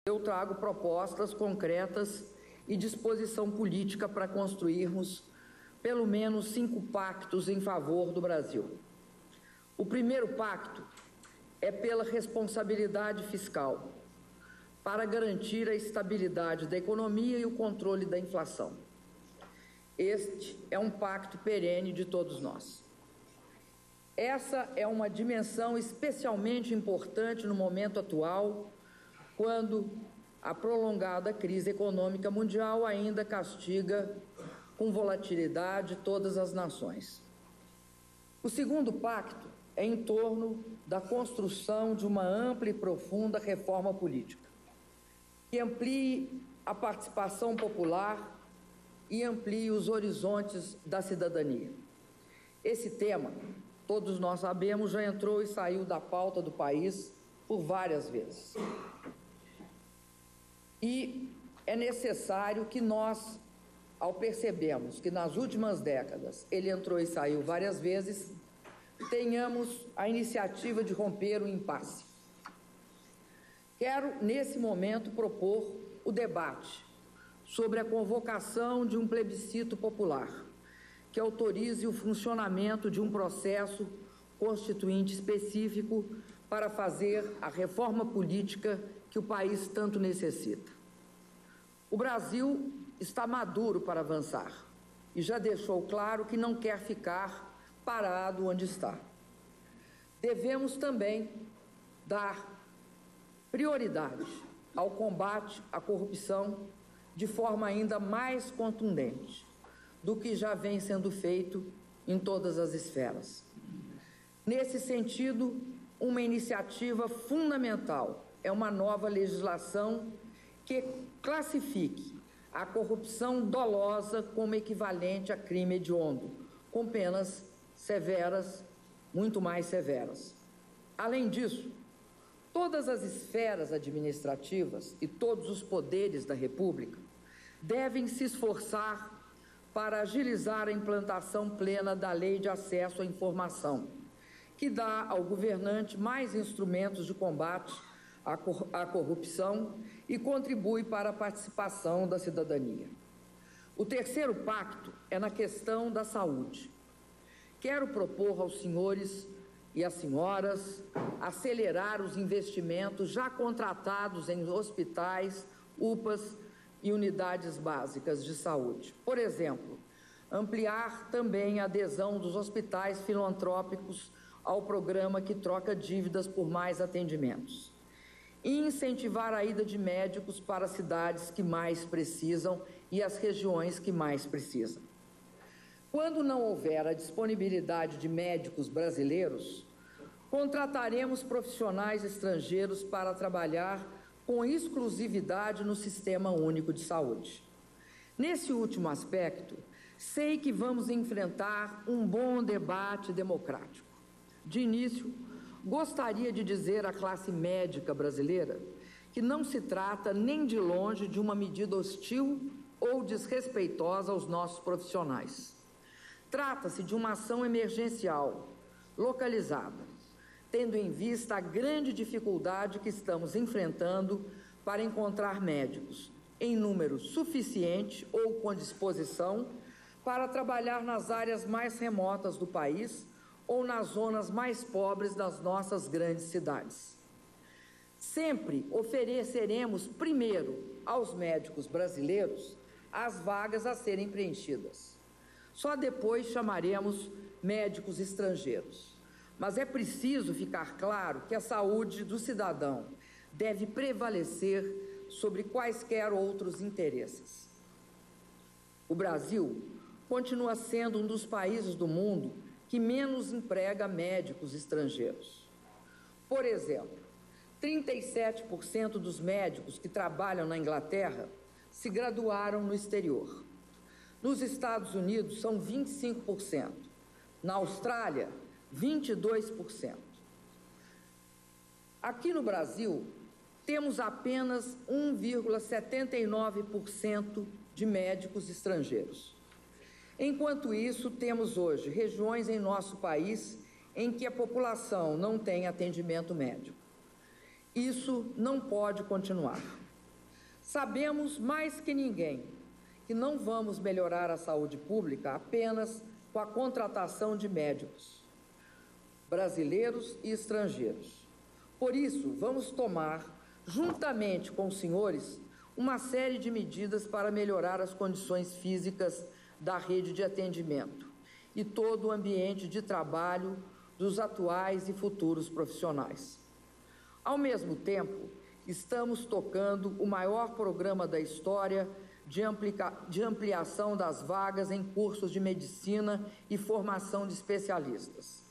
eu trago propostas concretas e disposição política para construirmos pelo menos 5 pactos em favor do Brasil. O primeiro pacto é pela responsabilidade fiscal, para garantir a estabilidade da economia e o controle da inflação. Este é um pacto perene de todos nós. Essa é uma dimensão especialmente importante no momento atual, quando a prolongada crise econômica mundial ainda castiga com volatilidade todas as nações. O segundo pacto é em torno da construção de uma ampla e profunda reforma política, que amplie a participação popular e amplie os horizontes da cidadania. Esse tema, todos nós sabemos, já entrou e saiu da pauta do país por várias vezes. E é necessário que nós, ao percebermos que nas últimas décadas ele entrou e saiu várias vezes, tenhamos a iniciativa de romper o impasse. Quero, nesse momento, propor o debate sobre a convocação de um plebiscito popular que autorize o funcionamento de um processo constituinte específico para fazer a reforma política que o país tanto necessita. O Brasil está maduro para avançar e já deixou claro que não quer ficar parado onde está. Devemos também dar prioridade ao combate à corrupção de forma ainda mais contundente do que já vem sendo feito em todas as esferas. Nesse sentido, uma iniciativa fundamental é uma nova legislação que classifique a corrupção dolosa como equivalente a crime hediondo, com penas severas, muito mais severas. Além disso, todas as esferas administrativas e todos os poderes da República devem se esforçar para agilizar a implantação plena da Lei de Acesso à Informação, que dá ao governante mais instrumentos de combate à corrupção e contribui para a participação da cidadania. O terceiro pacto é na questão da saúde. Quero propor aos senhores e às senhoras acelerar os investimentos já contratados em hospitais, UPAs e unidades básicas de saúde. Por exemplo, ampliar também a adesão dos hospitais filantrópicos ao programa que troca dívidas por mais atendimentos. E incentivar a ida de médicos para as cidades que mais precisam e as regiões que mais precisam. Quando não houver a disponibilidade de médicos brasileiros, contrataremos profissionais estrangeiros para trabalhar com exclusividade no Sistema Único de Saúde. Nesse último aspecto, sei que vamos enfrentar um bom debate democrático. De início, gostaria de dizer à classe médica brasileira que não se trata nem de longe de uma medida hostil ou desrespeitosa aos nossos profissionais. Trata-se de uma ação emergencial, localizada, tendo em vista a grande dificuldade que estamos enfrentando para encontrar médicos em número suficiente ou com disposição para trabalhar nas áreas mais remotas do país ou nas zonas mais pobres das nossas grandes cidades. Sempre ofereceremos primeiro aos médicos brasileiros as vagas a serem preenchidas. Só depois chamaremos médicos estrangeiros. Mas é preciso ficar claro que a saúde do cidadão deve prevalecer sobre quaisquer outros interesses. O Brasil continua sendo um dos países do mundo que menos emprega médicos estrangeiros. Por exemplo, 37% dos médicos que trabalham na Inglaterra se graduaram no exterior. Nos Estados Unidos, são 25%. Na Austrália, 22%. Aqui no Brasil, temos apenas 1,79% de médicos estrangeiros. Enquanto isso, temos hoje regiões em nosso país em que a população não tem atendimento médico. Isso não pode continuar. Sabemos mais que ninguém que não vamos melhorar a saúde pública apenas com a contratação de médicos brasileiros e estrangeiros. Por isso, vamos tomar, juntamente com os senhores, uma série de medidas para melhorar as condições físicas da rede de atendimento e todo o ambiente de trabalho dos atuais e futuros profissionais. Ao mesmo tempo, estamos tocando o maior programa da história de ampliação das vagas em cursos de medicina e formação de especialistas.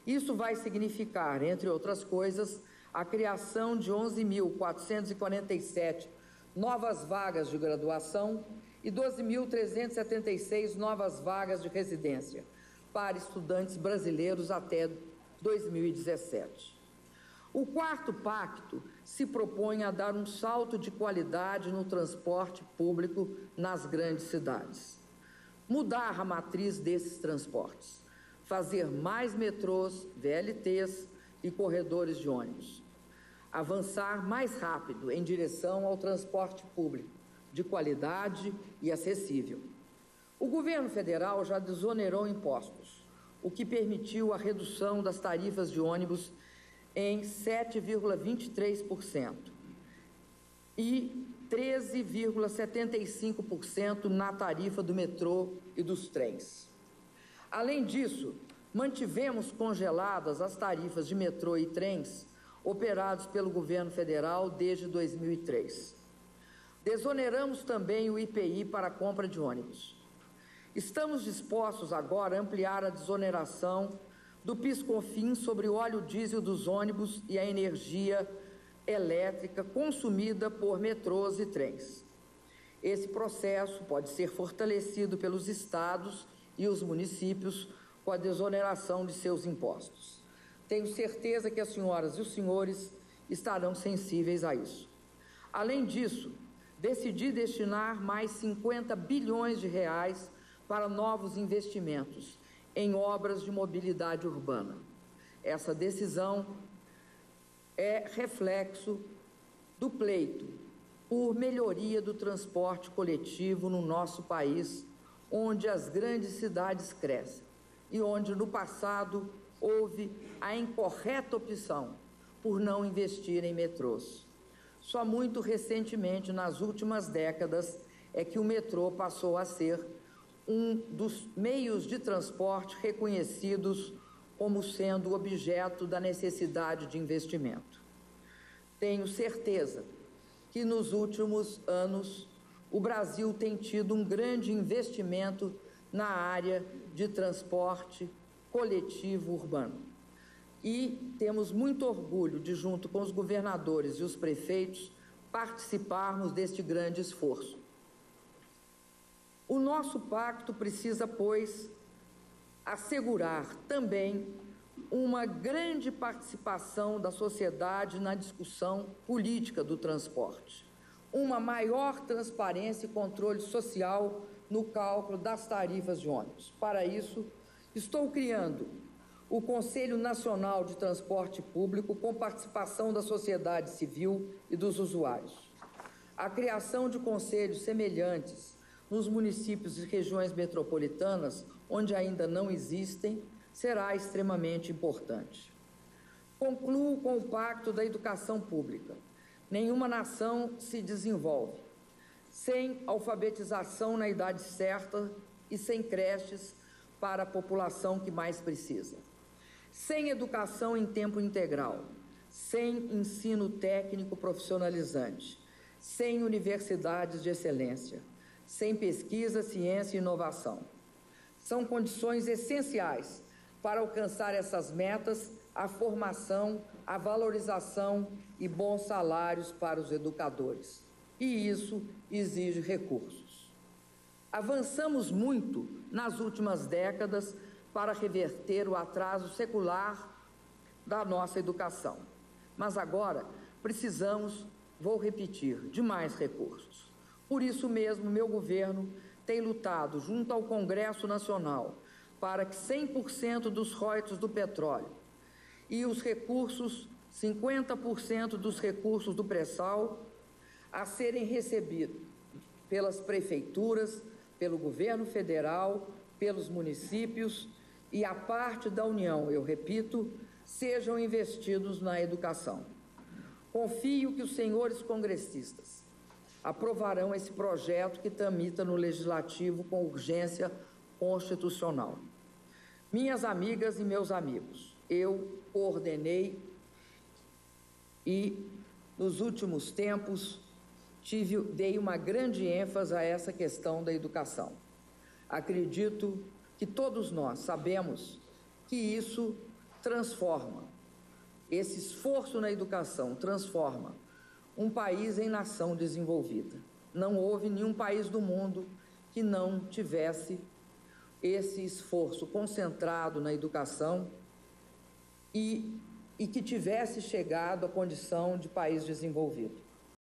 Isso vai significar, entre outras coisas, a criação de 11.447 novas vagas de graduação e 12.376 novas vagas de residência para estudantes brasileiros até 2017. O quarto pacto se propõe a dar um salto de qualidade no transporte público nas grandes cidades. Mudar a matriz desses transportes, fazer mais metrôs, VLTs e corredores de ônibus. Avançar mais rápido em direção ao transporte público, de qualidade e acessível. O governo federal já desonerou impostos, o que permitiu a redução das tarifas de ônibus em 7,23% e 13,75% na tarifa do metrô e dos trens. Além disso, mantivemos congeladas as tarifas de metrô e trens operados pelo governo federal desde 2003. Desoneramos também o IPI para a compra de ônibus. Estamos dispostos agora a ampliar a desoneração do PIS/COFINS sobre o óleo diesel dos ônibus e a energia elétrica consumida por metrôs e trens. Esse processo pode ser fortalecido pelos estados e os municípios com a desoneração de seus impostos. Tenho certeza que as senhoras e os senhores estarão sensíveis a isso. Além disso, decidi destinar mais 50 bilhões de reais para novos investimentos em obras de mobilidade urbana. Essa decisão é reflexo do pleito por melhoria do transporte coletivo no nosso país, onde as grandes cidades crescem e onde, no passado, houve a incorreta opção por não investir em metrôs. Só muito recentemente, nas últimas décadas, é que o metrô passou a ser um dos meios de transporte reconhecidos como sendo objeto da necessidade de investimento. Tenho certeza que nos últimos anos o Brasil tem tido um grande investimento na área de transporte coletivo urbano. E temos muito orgulho de, junto com os governadores e os prefeitos, participarmos deste grande esforço. O nosso pacto precisa, pois, assegurar também uma grande participação da sociedade na discussão política do transporte, uma maior transparência e controle social no cálculo das tarifas de ônibus. Para isso, estou criando o Conselho Nacional de Transporte Público com participação da sociedade civil e dos usuários. A criação de conselhos semelhantes nos municípios e regiões metropolitanas, onde ainda não existem, será extremamente importante. Concluo com o Pacto da Educação Pública. Nenhuma nação se desenvolve sem alfabetização na idade certa e sem creches para a população que mais precisa. Sem educação em tempo integral, sem ensino técnico profissionalizante, sem universidades de excelência, sem pesquisa, ciência e inovação. São condições essenciais para alcançar essas metas, a formação, a valorização e bons salários para os educadores. E isso exige recursos. Avançamos muito nas últimas décadas para reverter o atraso secular da nossa educação. Mas agora precisamos, vou repetir, de mais recursos. Por isso mesmo, meu governo tem lutado junto ao Congresso Nacional para que 100% dos royalties do petróleo e os recursos, 50% dos recursos do pré-sal, a serem recebidos pelas prefeituras, pelo governo federal, pelos municípios e a parte da União, eu repito, sejam investidos na educação. Confio que os senhores congressistas aprovarão esse projeto que tramita no Legislativo com urgência constitucional. Minhas amigas e meus amigos, eu coordenei e, nos últimos tempos, dei uma grande ênfase a essa questão da educação. Acredito que todos nós sabemos que isso transforma, esse esforço na educação transforma um país em nação desenvolvida. Não houve nenhum país do mundo que não tivesse esse esforço concentrado na educação e que tivesse chegado à condição de país desenvolvido.